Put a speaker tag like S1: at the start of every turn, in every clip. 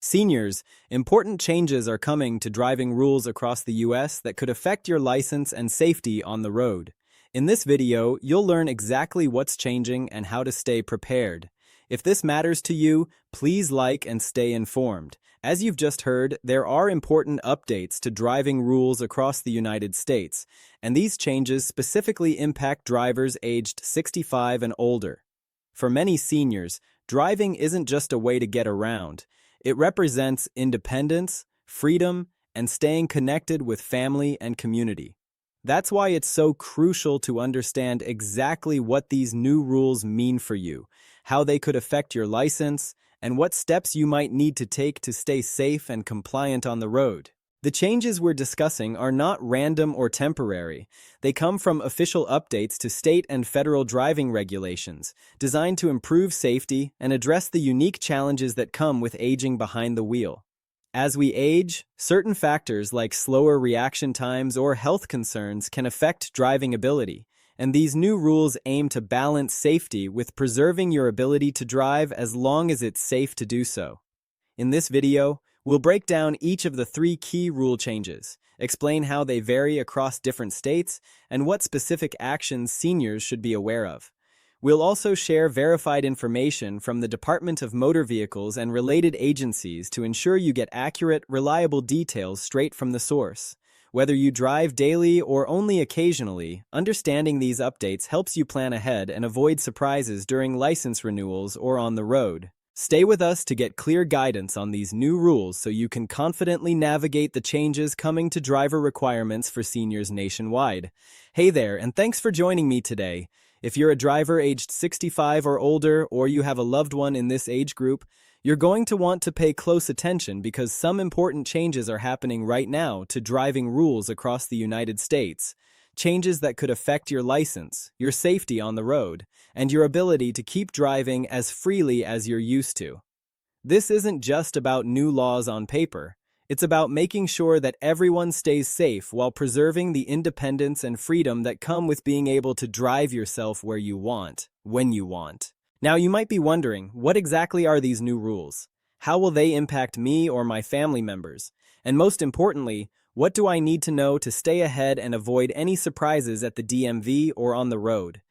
S1: Seniors, important changes are coming to driving rules across the US that could affect your license and safety on the road. In this video, you'll learn exactly what's changing and how to stay prepared. If this matters to you, please like and stay informed. As you've just heard, there are important updates to driving rules across the United States, and these changes specifically impact drivers aged 65 and older. For many seniors, driving isn't just a way to get around. It represents independence, freedom, and staying connected with family and community. That's why it's so crucial to understand exactly what these new rules mean for you, how they could affect your license, and what steps you might need to take to stay safe and compliant on the road. The changes we're discussing are not random or temporary. They come from official updates to state and federal driving regulations, designed to improve safety and address the unique challenges that come with aging behind the wheel. As we age, certain factors like slower reaction times or health concerns can affect driving ability, and these new rules aim to balance safety with preserving your ability to drive as long as it's safe to do so. In this video, we'll break down each of the 3 key rule changes, explain how they vary across different states, and what specific actions seniors should be aware of. We'll also share verified information from the Department of Motor Vehicles and related agencies to ensure you get accurate, reliable details straight from the source. Whether you drive daily or only occasionally, understanding these updates helps you plan ahead and avoid surprises during license renewals or on the road. Stay with us to get clear guidance on these new rules so you can confidently navigate the changes coming to driver requirements for seniors nationwide. Hey there, and thanks for joining me today. If you're a driver aged 65 or older, or you have a loved one in this age group, you're going to want to pay close attention because some important changes are happening right now to driving rules across the United States. Changes that could affect your license, your safety on the road, and your ability to keep driving as freely as you're used to. This isn't just about new laws on paper. It's about making sure that everyone stays safe while preserving the independence and freedom that come with being able to drive yourself where you want, when you want. Now, you might be wondering, what exactly are these new rules? How will they impact me or my family members? And most importantly, what do I need to know to stay ahead and avoid any surprises at the DMV or on the road?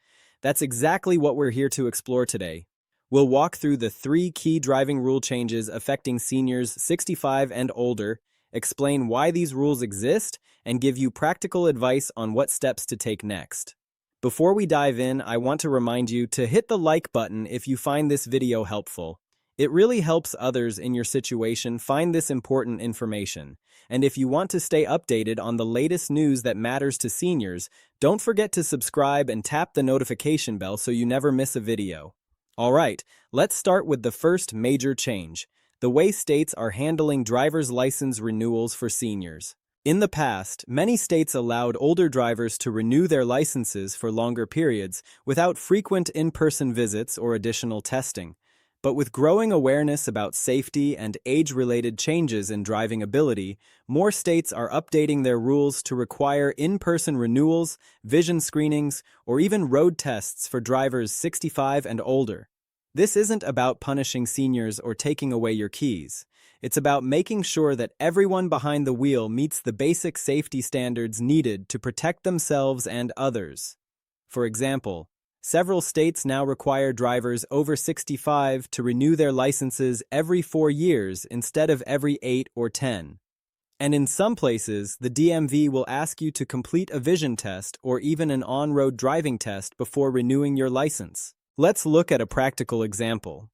S1: That's exactly what we're here to explore today. We'll walk through the 3 key driving rule changes affecting seniors 65 and older, explain why these rules exist, and give you practical advice on what steps to take next. Before we dive in, I want to remind you to hit the like button if you find this video helpful. It really helps others in your situation find this important information. And if you want to stay updated on the latest news that matters to seniors, don't forget to subscribe and tap the notification bell so you never miss a video. All right, let's start with the first major change, the way states are handling driver's license renewals for seniors. In the past, many states allowed older drivers to renew their licenses for longer periods without frequent in-person visits or additional testing. But with growing awareness about safety and age-related changes in driving ability, more states are updating their rules to require in-person renewals, vision screenings, or even road tests for drivers 65 and older. This isn't about punishing seniors or taking away your keys. It's about making sure that everyone behind the wheel meets the basic safety standards needed to protect themselves and others. For example, several states now require drivers over 65 to renew their licenses every 4 years instead of every 8 or 10. And in some places, the DMV will ask you to complete a vision test or even an on-road driving test before renewing your license. Let's look at a practical example.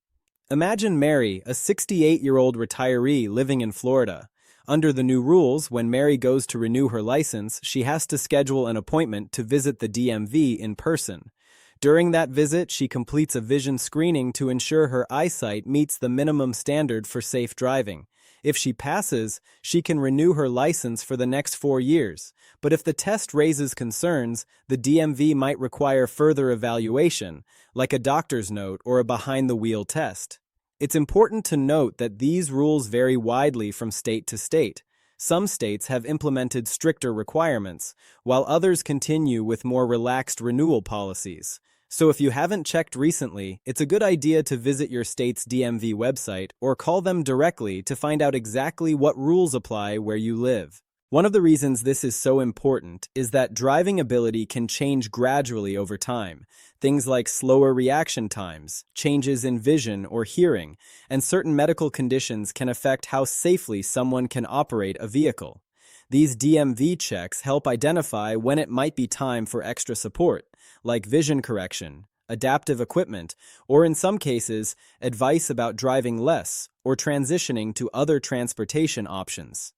S1: Imagine Mary, a 68-year-old retiree living in Florida. Under the new rules, when Mary goes to renew her license, she has to schedule an appointment to visit the DMV in person. During that visit, she completes a vision screening to ensure her eyesight meets the minimum standard for safe driving. If she passes, she can renew her license for the next 4 years. But if the test raises concerns, the DMV might require further evaluation, like a doctor's note or a behind-the-wheel test. It's important to note that these rules vary widely from state to state. Some states have implemented stricter requirements, while others continue with more relaxed renewal policies. So if you haven't checked recently, it's a good idea to visit your state's DMV website or call them directly to find out exactly what rules apply where you live. One of the reasons this is so important is that driving ability can change gradually over time. Things like slower reaction times, changes in vision or hearing, and certain medical conditions can affect how safely someone can operate a vehicle. These DMV checks help identify when it might be time for extra support, like vision correction, adaptive equipment, or in some cases, advice about driving less or transitioning to other transportation options.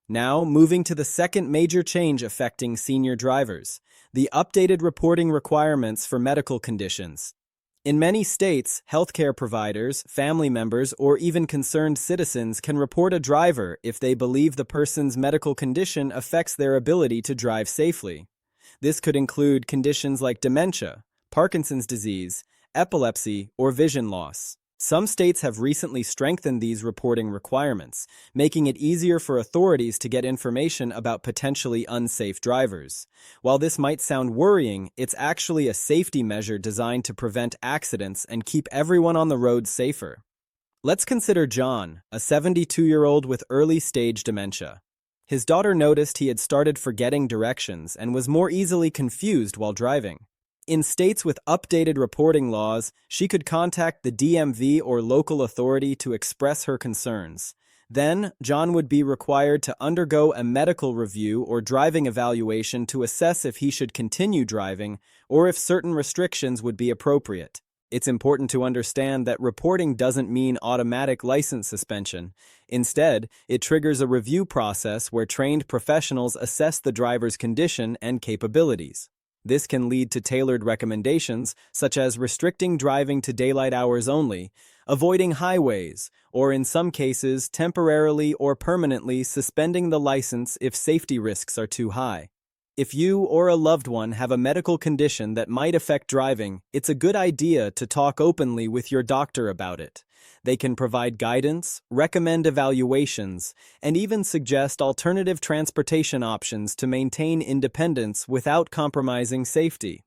S1: Now, moving to the second major change affecting senior drivers, the updated reporting requirements for medical conditions. In many states, healthcare providers, family members, or even concerned citizens can report a driver if they believe the person's medical condition affects their ability to drive safely. This could include conditions like dementia, Parkinson's disease, epilepsy, or vision loss. Some states have recently strengthened these reporting requirements, making it easier for authorities to get information about potentially unsafe drivers. While this might sound worrying, it's actually a safety measure designed to prevent accidents and keep everyone on the road safer. Let's consider John, a 72-year-old with early-stage dementia. His daughter noticed he had started forgetting directions and was more easily confused while driving. In states with updated reporting laws, she could contact the DMV or local authority to express her concerns. Then, John would be required to undergo a medical review or driving evaluation to assess if he should continue driving or if certain restrictions would be appropriate. It's important to understand that reporting doesn't mean automatic license suspension. Instead, it triggers a review process where trained professionals assess the driver's condition and capabilities. This can lead to tailored recommendations, such as restricting driving to daylight hours only, avoiding highways, or in some cases, temporarily or permanently suspending the license if safety risks are too high. If you or a loved one have a medical condition that might affect driving, it's a good idea to talk openly with your doctor about it. They can provide guidance, recommend evaluations, and even suggest alternative transportation options to maintain independence without compromising safety.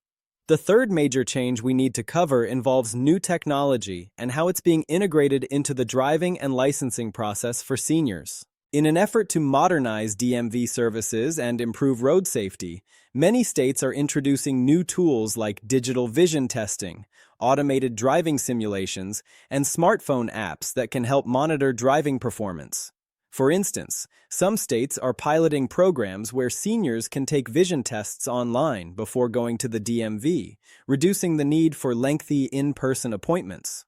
S1: The third major change we need to cover involves new technology and how it's being integrated into the driving and licensing process for seniors. In an effort to modernize DMV services and improve road safety, many states are introducing new tools like digital vision testing, automated driving simulations, and smartphone apps that can help monitor driving performance. For instance, some states are piloting programs where seniors can take vision tests online before going to the DMV, reducing the need for lengthy in-person appointments.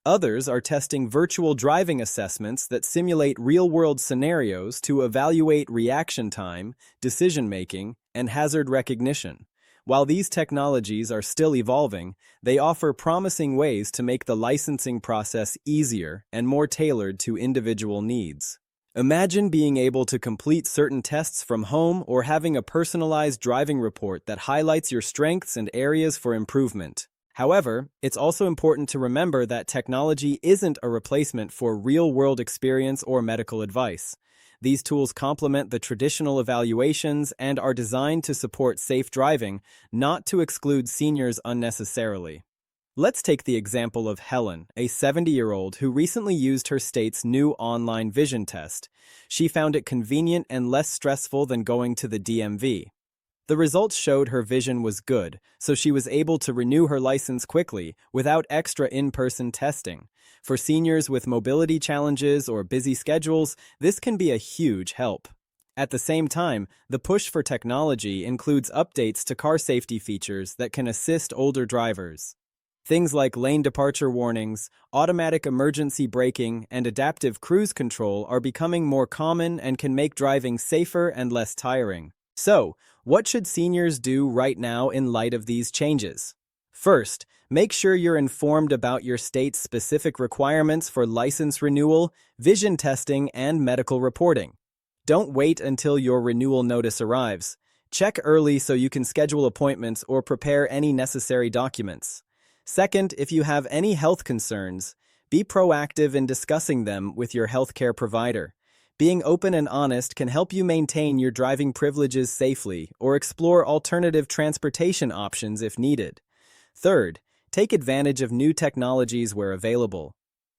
S1: Others are testing virtual driving assessments that simulate real-world scenarios to evaluate reaction time, decision-making, and hazard recognition. While these technologies are still evolving, they offer promising ways to make the licensing process easier and more tailored to individual needs. Imagine being able to complete certain tests from home or having a personalized driving report that highlights your strengths and areas for improvement. However, it's also important to remember that technology isn't a replacement for real-world experience or medical advice. These tools complement the traditional evaluations and are designed to support safe driving, not to exclude seniors unnecessarily. Let's take the example of Helen, a 70-year-old who recently used her state's new online vision test. She found it convenient and less stressful than going to the DMV. The results showed her vision was good, so she was able to renew her license quickly without extra in-person testing. For seniors with mobility challenges or busy schedules, this can be a huge help. At the same time, the push for technology includes updates to car safety features that can assist older drivers. Things like lane departure warnings, automatic emergency braking, and adaptive cruise control are becoming more common and can make driving safer and less tiring. So, what should seniors do right now in light of these changes? First, make sure you're informed about your state's specific requirements for license renewal, vision testing, and medical reporting. Don't wait until your renewal notice arrives. Check early so you can schedule appointments or prepare any necessary documents. Second, if you have any health concerns, be proactive in discussing them with your healthcare provider. Being open and honest can help you maintain your driving privileges safely or explore alternative transportation options if needed. Third, take advantage of new technologies where available.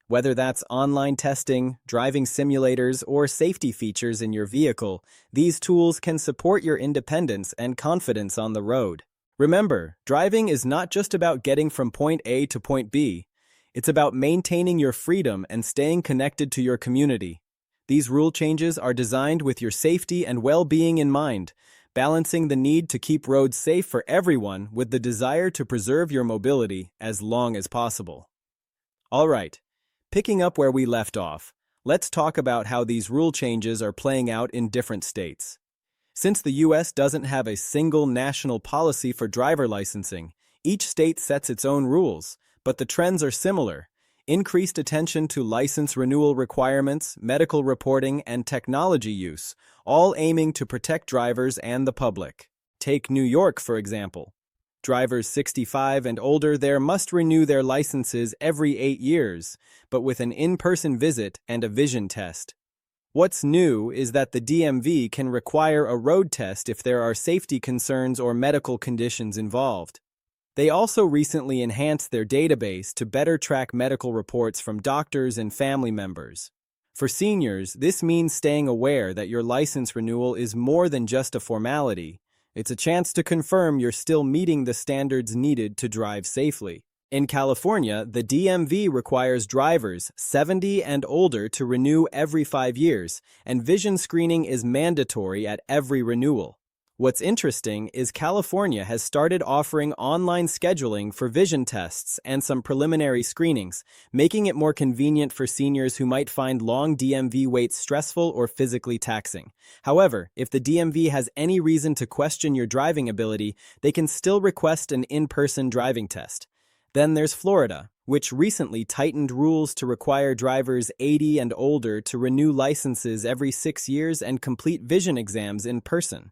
S1: Whether that's online testing, driving simulators, or safety features in your vehicle, these tools can support your independence and confidence on the road. Remember, driving is not just about getting from point A to point B. It's about maintaining your freedom and staying connected to your community. These rule changes are designed with your safety and well-being in mind, balancing the need to keep roads safe for everyone with the desire to preserve your mobility as long as possible. All right, picking up where we left off, let's talk about how these rule changes are playing out in different states. Since the U.S. doesn't have a single national policy for driver licensing, each state sets its own rules, but the trends are similar. Increased attention to license renewal requirements, medical reporting, and technology use, all aiming to protect drivers and the public. Take New York, for example. Drivers 65 and older there must renew their licenses every 8 years, but with an in-person visit and a vision test. What's new is that the DMV can require a road test if there are safety concerns or medical conditions involved. They also recently enhanced their database to better track medical reports from doctors and family members. For seniors, this means staying aware that your license renewal is more than just a formality. It's a chance to confirm you're still meeting the standards needed to drive safely. In California, the DMV requires drivers 70 and older to renew every 5 years, and vision screening is mandatory at every renewal. What's interesting is California has started offering online scheduling for vision tests and some preliminary screenings, making it more convenient for seniors who might find long DMV waits stressful or physically taxing. However, if the DMV has any reason to question your driving ability, they can still request an in-person driving test. Then there's Florida, which recently tightened rules to require drivers 80 and older to renew licenses every 6 years and complete vision exams in person.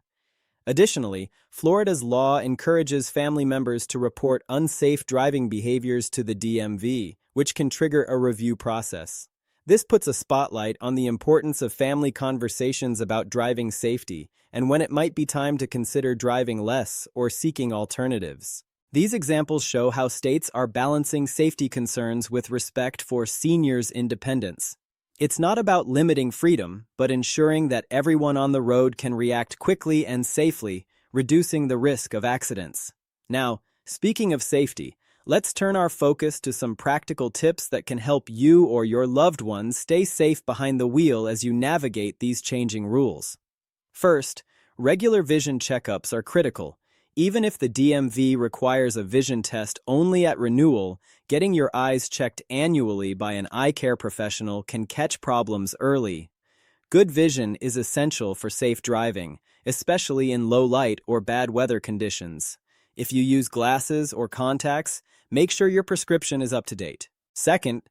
S1: Additionally, Florida's law encourages family members to report unsafe driving behaviors to the DMV, which can trigger a review process. This puts a spotlight on the importance of family conversations about driving safety and when it might be time to consider driving less or seeking alternatives. These examples show how states are balancing safety concerns with respect for seniors' independence. It's not about limiting freedom, but ensuring that everyone on the road can react quickly and safely, reducing the risk of accidents. Now, speaking of safety, let's turn our focus to some practical tips that can help you or your loved ones stay safe behind the wheel as you navigate these changing rules. First, regular vision checkups are critical. Even if the DMV requires a vision test only at renewal, getting your eyes checked annually by an eye care professional can catch problems early. Good vision is essential for safe driving, especially in low light or bad weather conditions. If you use glasses or contacts, make sure your prescription is up to date. Second,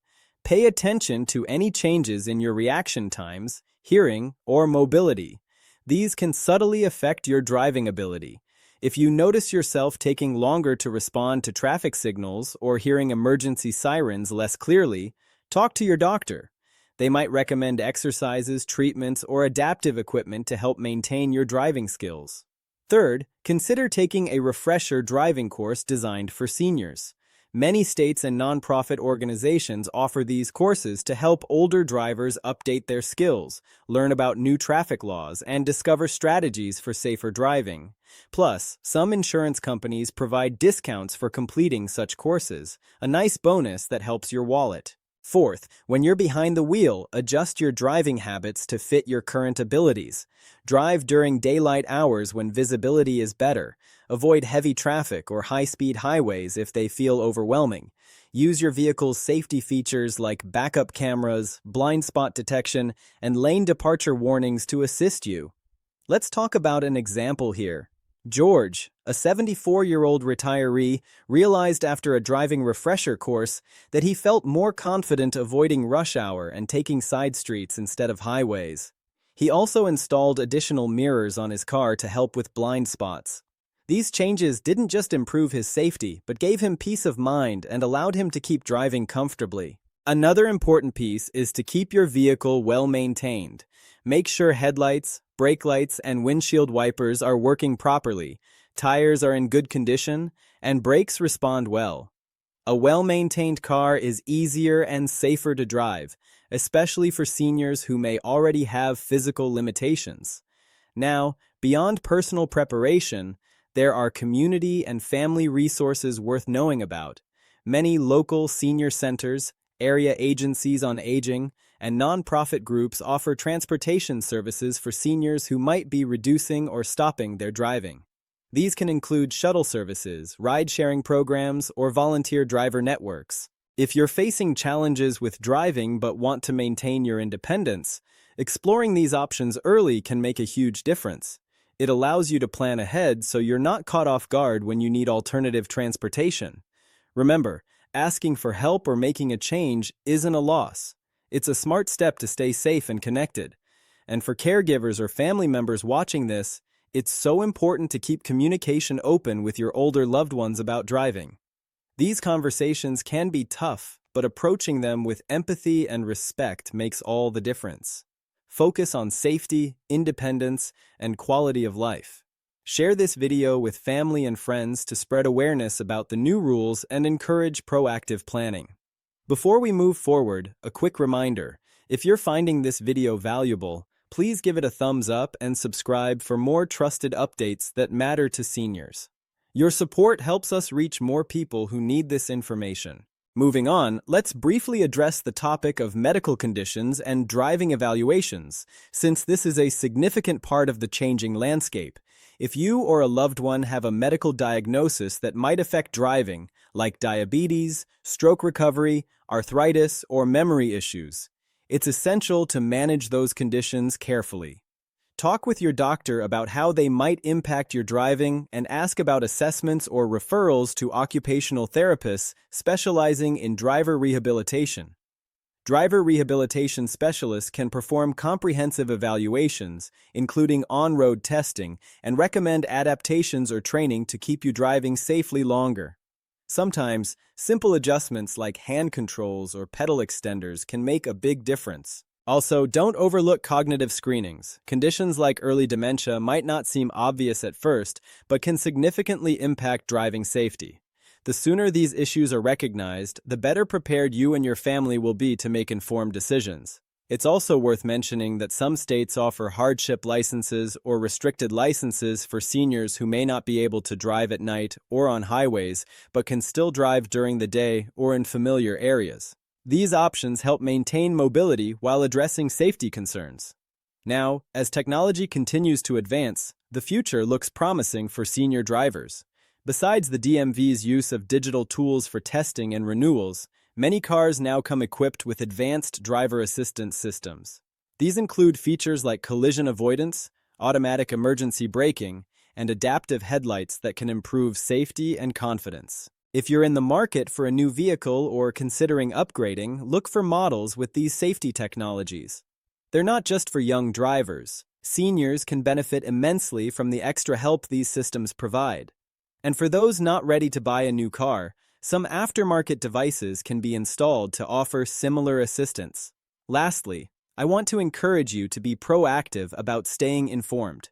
S1: pay attention to any changes in your reaction times, hearing, or mobility. These can subtly affect your driving ability. If you notice yourself taking longer to respond to traffic signals or hearing emergency sirens less clearly, talk to your doctor. They might recommend exercises, treatments, or adaptive equipment to help maintain your driving skills. Third, consider taking a refresher driving course designed for seniors. Many states and nonprofit organizations offer these courses to help older drivers update their skills, learn about new traffic laws, and discover strategies for safer driving. Plus, some insurance companies provide discounts for completing such courses, a nice bonus that helps your wallet. Fourth, when you're behind the wheel, adjust your driving habits to fit your current abilities. Drive during daylight hours when visibility is better. Avoid heavy traffic or high-speed highways if they feel overwhelming. Use your vehicle's safety features like backup cameras, blind spot detection, and lane departure warnings to assist you. Let's talk about an example here. George, a 74-year-old retiree, realized after a driving refresher course that he felt more confident avoiding rush hour and taking side streets instead of highways. He also installed additional mirrors on his car to help with blind spots. These changes didn't just improve his safety, but gave him peace of mind and allowed him to keep driving comfortably. Another important piece is to keep your vehicle well maintained. Make sure headlights, brake lights, and windshield wipers are working properly, tires are in good condition, and brakes respond well. A well-maintained car is easier and safer to drive, especially for seniors who may already have physical limitations. Now, beyond personal preparation, there are community and family resources worth knowing about. Many local senior centers, area agencies on aging, and nonprofit groups offer transportation services for seniors who might be reducing or stopping their driving. These can include shuttle services, ride-sharing programs, or volunteer driver networks. If you're facing challenges with driving but want to maintain your independence, exploring these options early can make a huge difference. It allows you to plan ahead so you're not caught off guard when you need alternative transportation. Remember, asking for help or making a change isn't a loss. It's a smart step to stay safe and connected. And for caregivers or family members watching this, it's so important to keep communication open with your older loved ones about driving. These conversations can be tough, but approaching them with empathy and respect makes all the difference. Focus on safety, independence, and quality of life. Share this video with family and friends to spread awareness about the new rules and encourage proactive planning. Before we move forward, a quick reminder: if you're finding this video valuable, please give it a thumbs up and subscribe for more trusted updates that matter to seniors. Your support helps us reach more people who need this information. Moving on, let's briefly address the topic of medical conditions and driving evaluations, since this is a significant part of the changing landscape. If you or a loved one have a medical diagnosis that might affect driving, like diabetes, stroke recovery, arthritis, or memory issues, it's essential to manage those conditions carefully. Talk with your doctor about how they might impact your driving and ask about assessments or referrals to occupational therapists specializing in driver rehabilitation. Driver rehabilitation specialists can perform comprehensive evaluations, including on-road testing, and recommend adaptations or training to keep you driving safely longer. Sometimes, simple adjustments like hand controls or pedal extenders can make a big difference. Also, don't overlook cognitive screenings. Conditions like early dementia might not seem obvious at first, but can significantly impact driving safety. The sooner these issues are recognized, the better prepared you and your family will be to make informed decisions. It's also worth mentioning that some states offer hardship licenses or restricted licenses for seniors who may not be able to drive at night or on highways, but can still drive during the day or in familiar areas. These options help maintain mobility while addressing safety concerns. Now, as technology continues to advance, the future looks promising for senior drivers. Besides the DMV's use of digital tools for testing and renewals, many cars now come equipped with advanced driver assistance systems. These include features like collision avoidance, automatic emergency braking, and adaptive headlights that can improve safety and confidence. If you're in the market for a new vehicle or considering upgrading, look for models with these safety technologies. They're not just for young drivers. Seniors can benefit immensely from the extra help these systems provide. And for those not ready to buy a new car, some aftermarket devices can be installed to offer similar assistance. Lastly, I want to encourage you to be proactive about staying informed.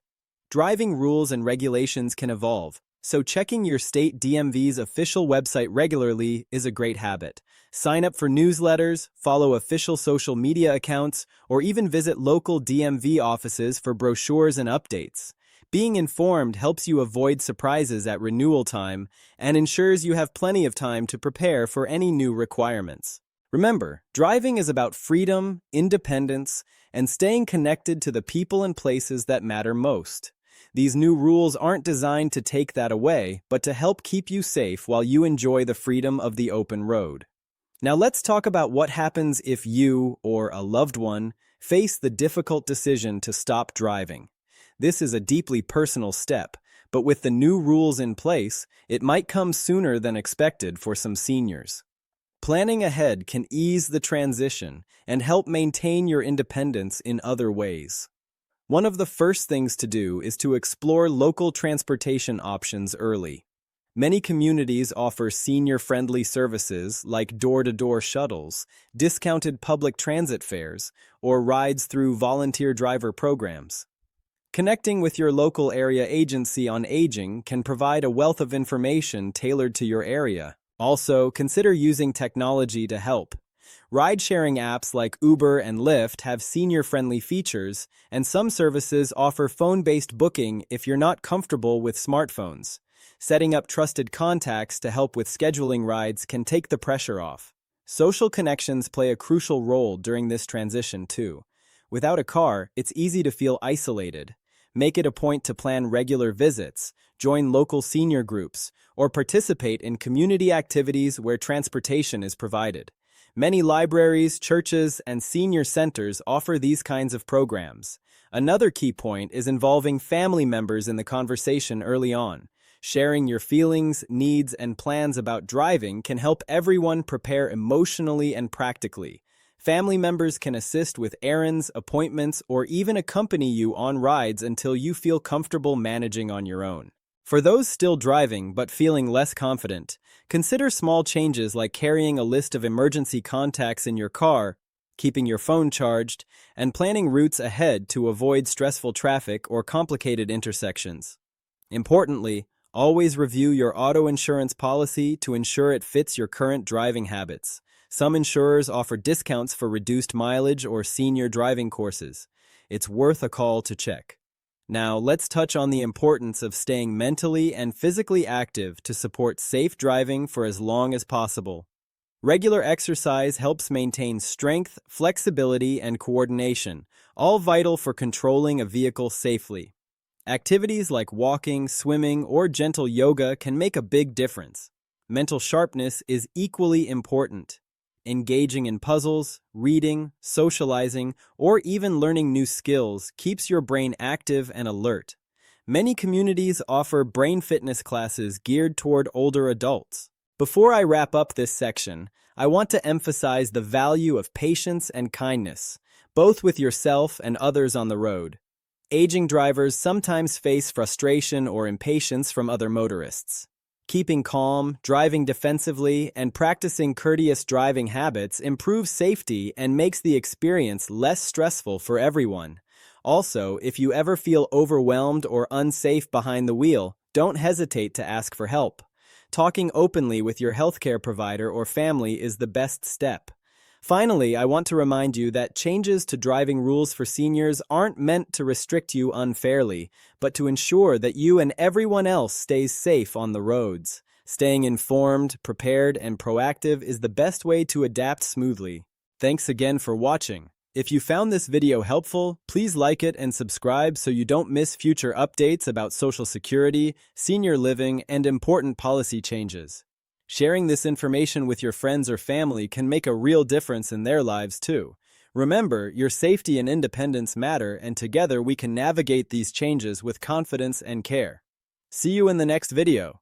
S1: Driving rules and regulations can evolve, so checking your state DMV's official website regularly is a great habit. Sign up for newsletters, follow official social media accounts, or even visit local DMV offices for brochures and updates. Being informed helps you avoid surprises at renewal time and ensures you have plenty of time to prepare for any new requirements. Remember, driving is about freedom, independence, and staying connected to the people and places that matter most. These new rules aren't designed to take that away, but to help keep you safe while you enjoy the freedom of the open road. Now let's talk about what happens if you, or a loved one, face the difficult decision to stop driving. This is a deeply personal step, but with the new rules in place, it might come sooner than expected for some seniors. Planning ahead can ease the transition and help maintain your independence in other ways. One of the first things to do is to explore local transportation options early. Many communities offer senior-friendly services like door-to-door shuttles, discounted public transit fares, or rides through volunteer driver programs. Connecting with your local area agency on aging can provide a wealth of information tailored to your area. Also, consider using technology to help. Ride-sharing apps like Uber and Lyft have senior-friendly features, and some services offer phone-based booking if you're not comfortable with smartphones. Setting up trusted contacts to help with scheduling rides can take the pressure off. Social connections play a crucial role during this transition, too. Without a car, it's easy to feel isolated. Make it a point to plan regular visits, join local senior groups, or participate in community activities where transportation is provided. Many libraries, churches, and senior centers offer these kinds of programs. Another key point is involving family members in the conversation early on. Sharing your feelings, needs, and plans about driving can help everyone prepare emotionally and practically. Family members can assist with errands, appointments, or even accompany you on rides until you feel comfortable managing on your own. For those still driving but feeling less confident, consider small changes like carrying a list of emergency contacts in your car, keeping your phone charged, and planning routes ahead to avoid stressful traffic or complicated intersections. Importantly, always review your auto insurance policy to ensure it fits your current driving habits. Some insurers offer discounts for reduced mileage or senior driving courses. It's worth a call to check. Now, let's touch on the importance of staying mentally and physically active to support safe driving for as long as possible. Regular exercise helps maintain strength, flexibility, and coordination, all vital for controlling a vehicle safely. Activities like walking, swimming, or gentle yoga can make a big difference. Mental sharpness is equally important. Engaging in puzzles, reading, socializing, or even learning new skills keeps your brain active and alert. Many communities offer brain fitness classes geared toward older adults. Before I wrap up this section, I want to emphasize the value of patience and kindness, both with yourself and others on the road. Aging drivers sometimes face frustration or impatience from other motorists. Keeping calm, driving defensively, and practicing courteous driving habits improves safety and makes the experience less stressful for everyone. Also, if you ever feel overwhelmed or unsafe behind the wheel, don't hesitate to ask for help. Talking openly with your healthcare provider or family is the best step. Finally, I want to remind you that changes to driving rules for seniors aren't meant to restrict you unfairly, but to ensure that you and everyone else stays safe on the roads. Staying informed, prepared, and proactive is the best way to adapt smoothly. Thanks again for watching. If you found this video helpful, please like it and subscribe so you don't miss future updates about Social Security, senior living, and important policy changes. Sharing this information with your friends or family can make a real difference in their lives too. Remember, your safety and independence matter, and together we can navigate these changes with confidence and care. See you in the next video.